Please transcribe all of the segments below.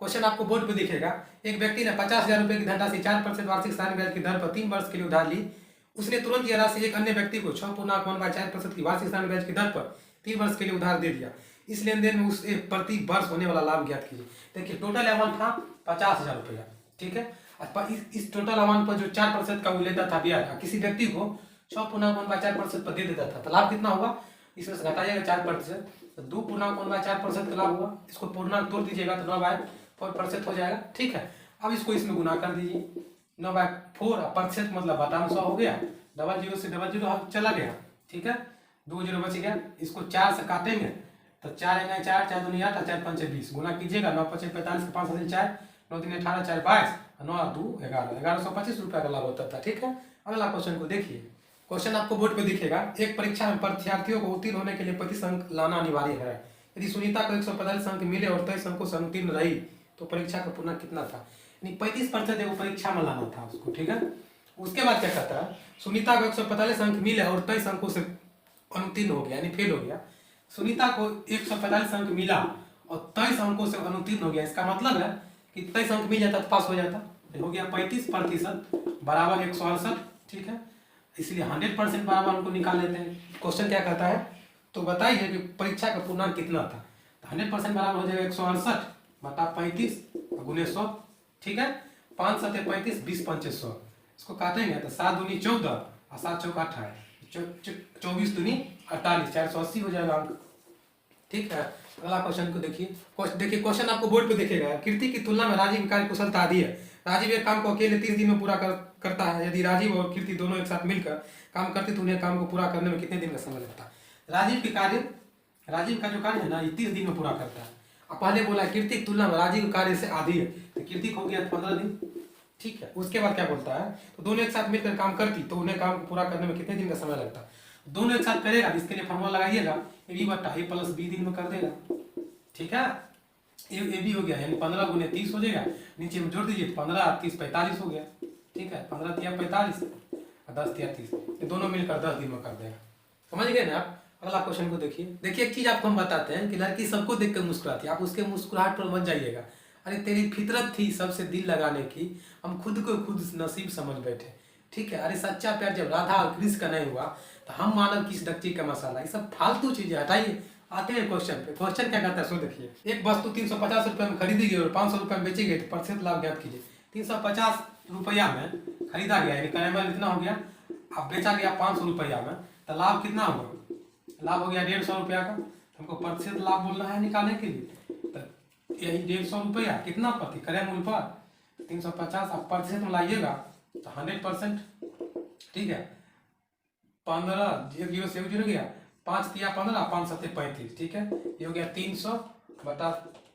Question आपको board पे दिखेगा। एक व्यक्ति ने 50,000 रुपए की धनराशि 4% वार्षिक साधारण ब्याज की दर पर 3 वर्ष के लिए उधार ली। उसने तुरंत यह राशि एक अन्य व्यक्ति को 6.1/4% की वार्षिक साधारण ब्याज की दर पर 3 वर्ष के लिए उधार दे दिया। इस लेन देन में उसे प्रति वर्ष होने वाला लाभ ज्ञात कीजिए। देखिए टोटल अमाउंट था 50,000 रुपया, ठीक है। इस टोटल अमाउंट पर जो 4% का वो लेता था ब्याज, किसी व्यक्ति को 6.1/4% पर दे देता था, तो लाभ कितना होगा? इसमें से घटाइएगा 4%, तो 2.1/4% का लाभ हुआ। इसको पूर्णांक तोड़ दीजिएगा तो 9/4% हो जाएगा, ठीक है। अब इसको इसमें गुना कर दीजिए, 9/4 प्रतिशत मतलब बटा 100 हो गया। डबल जीरो से डबल जीरो चला गया, ठीक है, 2 जीरो बच गया। इसको 4 से काटेंगे तो 4 1 4, 4 2 8, 4 5 20, गुना कीजिएगा 9 5 45, 5 7 4, 9 3 18, 4 22, 9 2 11, 1125 रुपया का लाभ होता था, ठीक है। अगला क्वेश्चन को देखिए। क्वेश्चन आपको बोर्ड पे दिखेगा। एक परीक्षा में परीक्षार्थियों को उत्तीर्ण होने के लिए 25 अंक लाना अनिवार्य है। यदि सुनीता को 145 अंक मिले और 23 अंकों से उत्तीर्ण रही तो परीक्षा का पूर्णांक कितना था? यानी 35% वो परीक्षा में लाना था उसको, ठीक है। उसके बाद क्या कहता है? सुनीता को 145 अंक मिले और 23 अंकों से अनुत्तीर्ण हो गया, यानी फेल हो गया। सुनीता को 145 अंक मिला और 23 अंकों से अनुत्तीर्ण हो गया। इसका मतलब है कि 23 अंक मिल जाता तो पास हो जाता। हो गया 35% बराबर 168, ठीक है। इसलिए 100% बराबर हमको निकाल लेते हैं। क्वेश्चन क्या कहता है? तो बताइए कि परीक्षा का पूर्णांक कितना था? तो 100% बराबर हो जाएगा 168 बटा 35 गुने 100, ठीक है। 5 7 35, 20 5 100। इसको काटेंगे तो 7 दूनी 14 और 7 चौका 28, 24 दूनी 48, 480 हो जाएगा अंक, ठीक है। अगला क्वेश्चन को देखिए। क्वेश्चन आपको बोर्ड पे दिखेगा। कीर्ति की तुलना में राजीव कार्य कुशलता आदि है। राजीव एक काम को अकेले 30 दिन में पूरा करता है। यदि राजीव और कीर्ति दोनों एक साथ मिलकर काम करते तो उन्हें काम को पूरा करने में कितने दिन का समय लगता? राजीव का जो कार्य है ना, ये 30 दिन में पूरा करता है। अब पहले बोला कीर्ति की तुलना में राजीव कार्य से आधी है, तो कीर्ति को हो गया 15 दिन, ठीक है। उसके बाद क्या बोलता है? तो दोनों एक साथ मिलकर काम करती तो उन्हें काम को पूरा करने में कितने दिन का समय लगता? दोनों एक साथ करेगा, इसके लिए फॉर्मूला लगाइएगा, ए बटा ए प्लस बी दिन में कर देगा, ठीक है। ए भी हो गया, यानी 15 गुने 30 हो जाएगा। नीचे में जोड़ दीजिए 15 30 45 हो गया, ठीक है। 15 तिया 45 और 10 तिया 30, ये दोनों मिलकर 10 दिन में कर देगा। समझ गए ना आप? अगला क्वेश्चन को देखिए। एक चीज आपको हम बताते हैं कि लड़की सबको देख कर मुस्कुराती है, आप उसके मुस्कुराहट पर मत जाइएगा। अरे तेरी फितरत थी सबसे दिल लगाने की, हम खुद को खुद नसीब समझ बैठे, ठीक है। अरे सच्चा प्यार जब राधा और कृष्ण का नहीं हुआ तो हम मानव किस डक्ची का मसाला। ये सब फालतू चीजें हटाइए। आते हैं क्वेश्चन पे। क्वेश्चन क्या कहता है सो देखिए। एक वस्तु 350 रुपये में खरीदी गई और 500 रुपये में बेची गई तो प्रतिशत लाभ ज्ञात कीजिए। 350 रुपया में खरीदा गया, यानी करेमल इतना हो गया, अब बेचा गया 500 रुपया में, तो लाभ कितना होगा? लाभ हो गया 150 रुपया का। हमको प्रतिशत लाभ बोलना है निकालने के लिए, तो यही 150 रुपया कितना प्रति करे मूल पर 350, अब प्रतिशत में लाइएगा तो 100%, ठीक है। 15 जीरो से जुड़ गया, 5 तिया 15, 5 7 35, ठीक है। ये हो गया 300 बटा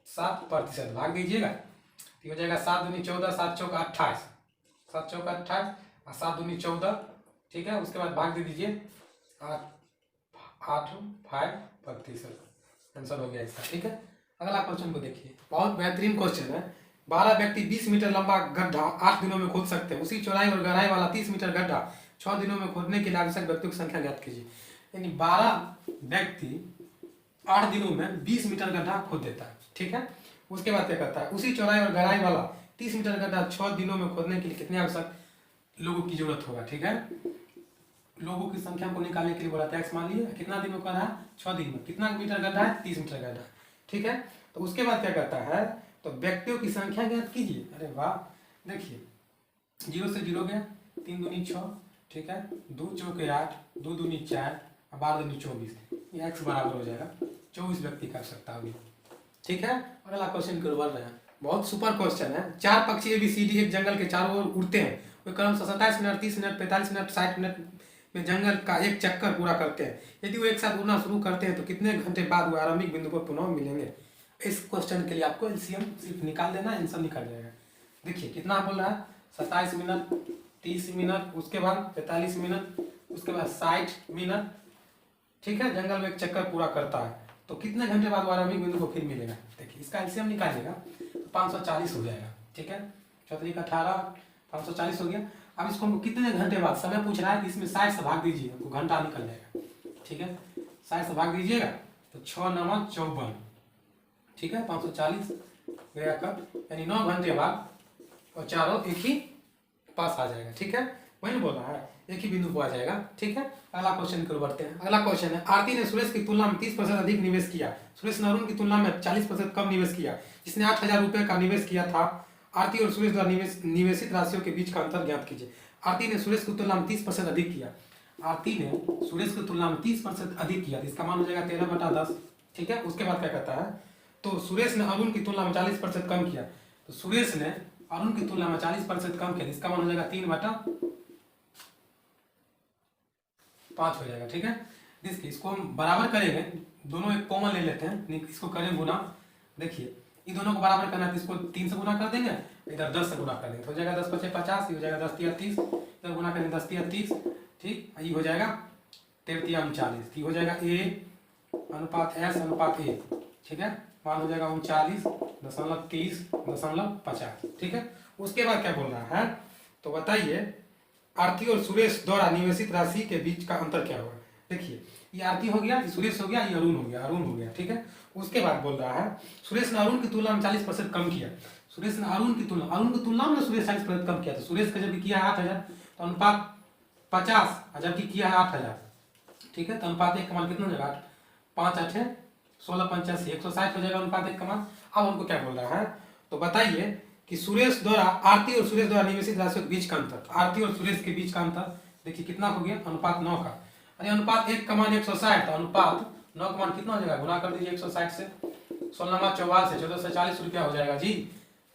7%, भाग दीजिएगा, ये हो जाएगा 7 दूनी 14, 7 चौका 28, 7 चौका 28 और 7 दूनी 14, ठीक है। उसके बाद भाग दे दीजिए 8.5%, आंसर हो गया इसका, ठीक है। अगला क्वेश्चन को देखिए, बहुत बेहतरीन क्वेश्चन है। 12 व्यक्ति 20 मीटर लंबा गड्ढा 8 दिनों में खोद सकते हैं। उसी चौड़ाई और गहराई वाला 30 मीटर गड्ढा 6 दिनों में खोदने के लिए आवश्यक व्यक्तियों की संख्या ज्ञात कीजिए। यानी 12 व्यक्ति 8 दिनों में 20 मीटर गड्ढा खोद देता है, ठीक है। उसके बाद क्या करता है? उसी चौड़ाई और गहराई वाला 30 मीटर गड्ढा 6 दिनों में खोदने के लिए कितने आवश्यक लोगों की जरूरत होगा, ठीक है। लोगों की संख्या को निकालने के लिए बोला टैक्स मान लिए कितना दिन में कर रहा है? 6 दिन में। कितना मीटर गड्ढा है? 30 मीटर गड्ढा, ठीक है। तो उसके बाद क्या करता है? तो व्यक्तियों की संख्या ज्ञात कीजिए। अरे वाह, देखिए 0 से 0 गया, 3 दूनी 6, ठीक है, 2 चौके 8, 2 दूनी 4, 12 दूनी 24, ये x बराबर हो जाएगा 24 व्यक्ति कर सकता होगी, ठीक है। अगला क्वेश्चन को बढ़ रहे हैं, बहुत सुपर क्वेश्चन है। 4 पक्षी ABCD एक जंगल के चारों ओर उड़ते हैं। वे क्रम से 27 मिनट, 30 मिनट, 45 मिनट, 60 मिनट में जंगल का एक चक्कर पूरा करते हैं। यदि वो एक साथ उड़ना शुरू करते हैं तो कितने घंटे बाद वो आरंभिक बिंदु पर पुनः मिलेंगे? इस क्वेश्चन के लिए आपको LCM सिर्फ निकाल देना, आंसर निकल जाएगा। देखिए कितना बोल रहा है? 27 मिनट, 30 मिनट, उसके बाद 45 मिनट, उसके बाद 60 मिनट, ठीक है। जंगल में एक चक्कर पूरा करता है तो कितने घंटे बाद वो आरंभिक बिंदु को फिर मिलेगा? देखिए इसका LCM निकालिएगा तो 540 हो जाएगा, ठीक है। 14 का 18, 540 हो गया। अब इसको हमको कितने घंटे बाद समय पूछ रहा है, कि इसमें 60 से भाग दीजिए, आपको घंटा निकल जाएगा, ठीक है। 60 से भाग दीजिएगा तो 6 9 54, ठीक है। 540 गया कब, यानी 9 घंटे बाद और चारों एक ही पास आ जाएगा। ठीक है, वही ना बोल रहा है, एक ही बिंदु पर आ जाएगा। ठीक है, अगला क्वेश्चन की ओर बढ़ते हैं। अगला क्वेश्चन है, आरती ने सुरेश की तुलना में 30% अधिक निवेश किया, सुरेश ने अरुण की तुलना में 40% कम निवेश किया। जिसने 8,000 रुपये का निवेश किया था, आरती और सुरेश द्वारा निवेशित राशियों के बीच का अंतर ज्ञात कीजिए। आरती ने सुरेश की तुलना में 30% अधिक किया, आरती ने सुरेश की तुलना में 30% अधिक किया, इसका मान हो जाएगा 13/10। ठीक है, उसके बाद क्या कहता है, तो सुरेश ने अरुण की तुलना में 40% कम किया, तो सुरेश ने अरुण की तुलना में 40% कम किया, इसका मान हो जाएगा 3/5 हो जाएगा। ठीक है, देखिए इसको हम बराबर करेंगे, दोनों एक कॉमन ले लेते हैं, इसको करें गुना। देखिए इन दोनों को बराबर करना है, तो इसको 3 से गुना कर देंगे, इधर 10 से गुना कर देंगे, तो हो जाएगा 10 × 5 = 50, ये हो जाएगा 10 × 3 = 30, इधर गुना करेंगे 10 × 3 = 30। ठीक, ये हो जाएगा 13 × 40, ये हो जाएगा A अनुपात S अनुपात A। ठीक है, मान हो जाएगा 39.30.50। ठीक है, उसके बाद क्या बोल रहा है, तो बताइए आरती और सुरेश द्वारा निवेशित राशि के बीच का अंतर क्या होगा। देखिए ये आरती हो गया, ये सुरेश हो गया, ये अरुण हो गया। ठीक है, उसके बाद बोल रहा है सुरेश ने अरुण की तुलना में 40% कम किया, सुरेश ने अरुण की तुलना में सुरेश 40% कम किया, तो सुरेश का जब किया है 8,000 तो अनुपात 50, जबकि किया है 8,000। ठीक है, तो अनुपात 1 का मान कितना हो जाएगा, 5 × 8 = 16 × 85 160 हो जाएगा अनुपात 1 का मान। अब हमको क्या बोल रहा है, तो बताइए कि सुरेश द्वारा आरती और सुरेश द्वारा निवेशित राशियों के बीच का अंतर, आरती और सुरेश के बीच का अंतर देखिए कितना हो गया, अनुपात 9 का, अरे अनुपात 1 का मान 160, तो अनुपात 9 का मान कितना हो जाएगा, गुना कर दीजिए 160 से, 16 × 44 से 1440 रुपया हो जाएगा जी।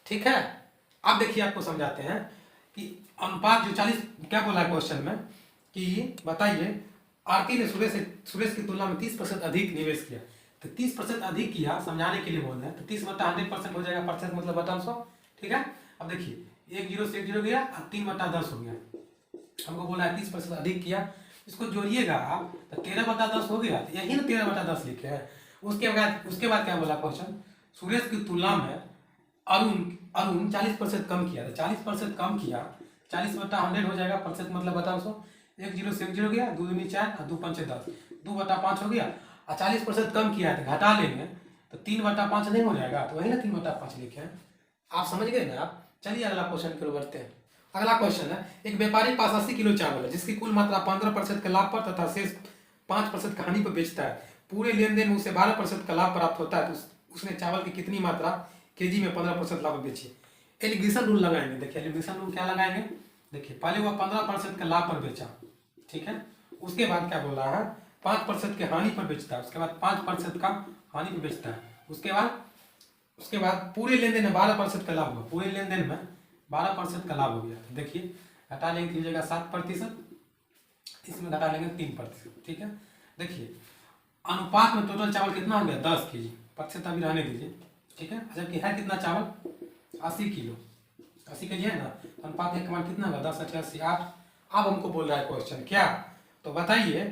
ठीक है, अब देखिए आपको समझाते हैं कि अनुपात जो 40 क्या बोला है क्वेश्चन में, कि बताइए आरती ने सुरेश की तुलना में 30% अधिक निवेश किया, तो 30% अधिक किया, समझाने के लिए बोल रहे हैं, तो 30/100% हो जाएगा, परसेंट मतलब बटा 100। ठीक है, अब देखिए 1 0 से 1 0 गया, अब 3/10 हो गया, हमको बोला है 30% अधिक किया, इसको जोड़िएगा आप तो 13/10 हो गया, यही ना 13/10 लिखे है। उसके बाद क्या बोला क्वेश्चन, सुरेश की तुलना में अरुण 40% कम किया, तो 40% कम किया, 40/100 हो जाएगा, परसेंट मतलब बटा 100, 1 0 से 1 0 गया, 2 दूनी 4 और 2 पंचे 10, 2/5 हो गया, और 40% कम किया है तो घटा लेंगे तो 3/5 नहीं हो जाएगा, तो वही ना 3/5 लिखे हैं। आप समझ गए ना आप। चलिए अगला क्वेश्चन की ओर बढ़ते हैं। अगला क्वेश्चन है, एक व्यापारी पास 80 किलो चावल है, जिसकी कुल मात्रा 15% के लाभ पर तथा शेष 5% हानि पर बेचता है। पूरे लेन देन में उसे 12% का लाभ प्राप्त होता है, तो उसने चावल की कितनी मात्रा केजी में 15% लाभ बेची। एलिगेशन रूल लगाएंगे। देखिए एलिगेशन रूल क्या लगाएंगे, देखिए पहले वह 15% का लाभ पर बेचा, ठीक है, उसके बाद क्या बोल रहा है 5% के हानि पर बेचता है, उसके बाद 5% का हानि पर बेचता है, उसके बाद पूरे लेन देन में 12% का लाभ हुआ, पूरे लेन देन में 12% का लाभ हो गया। देखिए घटा लेंगे तो हो जाएगा 7%, इसमें घटा लेंगे 3%। ठीक है, देखिए अनुपात में टोटल चावल कितना हो गया 10 केजी, प्रतिशत अभी रहने दीजिए। ठीक है, जबकि है कितना चावल 80 किलो, 80 केजी है ना, तो अनुपात एक मान कितना होगा 10 × 88 8। अब हमको बोल रहा है क्वेश्चन क्या, तो बताइए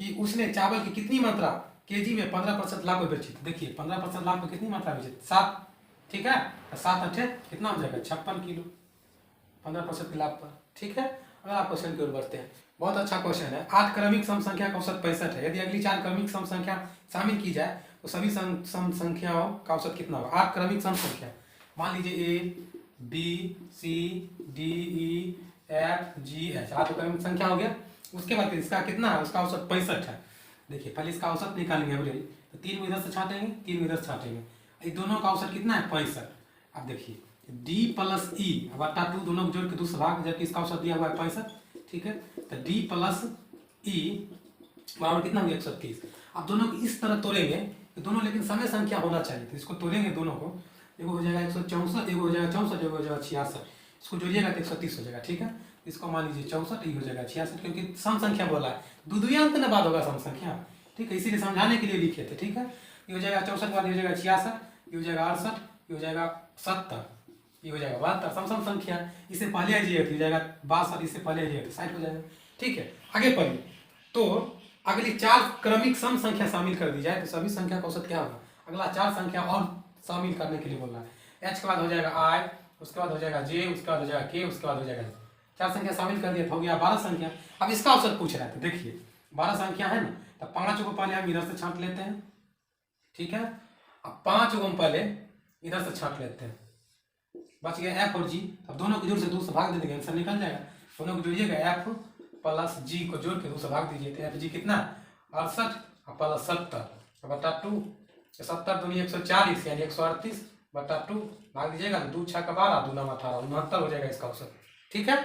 कि उसने चावल की कितनी मात्रा केजी में 15% लाभ पर बेची। तो देखिए 15% लाभ पर कितनी मात्रा बेची 7, ठीक है, तो 7 × 8 कितना हो जाएगा 56 किलो 15% के लाभ पर। ठीक है, अगला क्वेश्चन की ओर बढ़ते हैं। बहुत अच्छा क्वेश्चन है। 8 क्रमिक सम संख्या का औसत 65 है, यदि अगली 4 क्रमिक सम संख्या शामिल की जाए तो सभी सम संख्याओं का औसत कितना होगा। 8 क्रमिक सम संख्या, मान लीजिए A B C D E F G H 8 क्रमिक संख्या हो गया। उसके बाद इसका कितना है, उसका औसत 65 है। देखिए पहले इसका औसत निकालेंगे एवरेज, तो 3 इधर से छाटेंगे 3 इधर से छाटेंगे, इन दोनों का औसत कितना है 65। अब देखिए D + E बटा 2 दोनों को जोड़ के दूसरा भाग, जबकि इसका औसत दिया हुआ है 65। ठीक है, तो D + E बराबर कितना हो गया 130। अब दोनों को इस तरह तोड़ेंगे तो दोनों लेकिन समय संख्या होना चाहिए, तो इसको तोड़ेंगे दोनों को, एगो हो जाएगा 164, एगो हो जाएगा 64, एगो हो जाएगा 66, इसको जोड़िएगा तो 130 हो जाएगा। ठीक है, इसको मान लीजिए 64, ये हो जाएगा 66, क्योंकि सम संख्या बोला है, दुनियांत ना बाद होगा सम संख्या। ठीक है, इसीलिए समझाने के लिए लिखे थे। ठीक है, ये हो जाएगा 64 के बाद ये हो जाएगा 66, ये हो जाएगा 68, ये हो जाएगा 70, ये हो जाएगा 72, सम संख्या। इससे पहले आ जाइए तो हो जाएगा 62, इससे पहले आ जाइए तो 60 हो जाएगा। ठीक है, आगे पढ़िए। तो अगली 4 क्रमिक सम संख्या शामिल कर दी जाए तो सभी संख्या का औसत क्या होगा। अगला 4 संख्या और शामिल करने के लिए बोल रहा है। H के बाद हो जाएगा I, उसके बाद हो जाएगा J, उसके बाद हो जाएगा K, उसके बाद हो जाएगा 4 संख्या शामिल कर दिया तो हो गया 12 संख्या। अब इसका औसत पूछ रहा है, तो देखिए 12 संख्या है ना, तो 5 को पहले हम इधर से छांट लेते हैं। ठीक है, अब 5 को हम पहले इधर से छांट लेते हैं, बच गया एफ और जी। अब दोनों को जोड़ से 2 से भाग दे देंगे, आंसर निकल जाएगा। दोनों को जोड़िएगा, एफ प्लस जी को जोड़ के 2 से भाग दीजिए, तो एफ जी कितना 68 प्लस 70 बटा 2, 70 दूनी 140 यानी 138 बटा 2 भाग दीजिएगा, तो 2 6 का 12 2 9 18 69 हो जाएगा इसका ऑप्शन। ठीक है।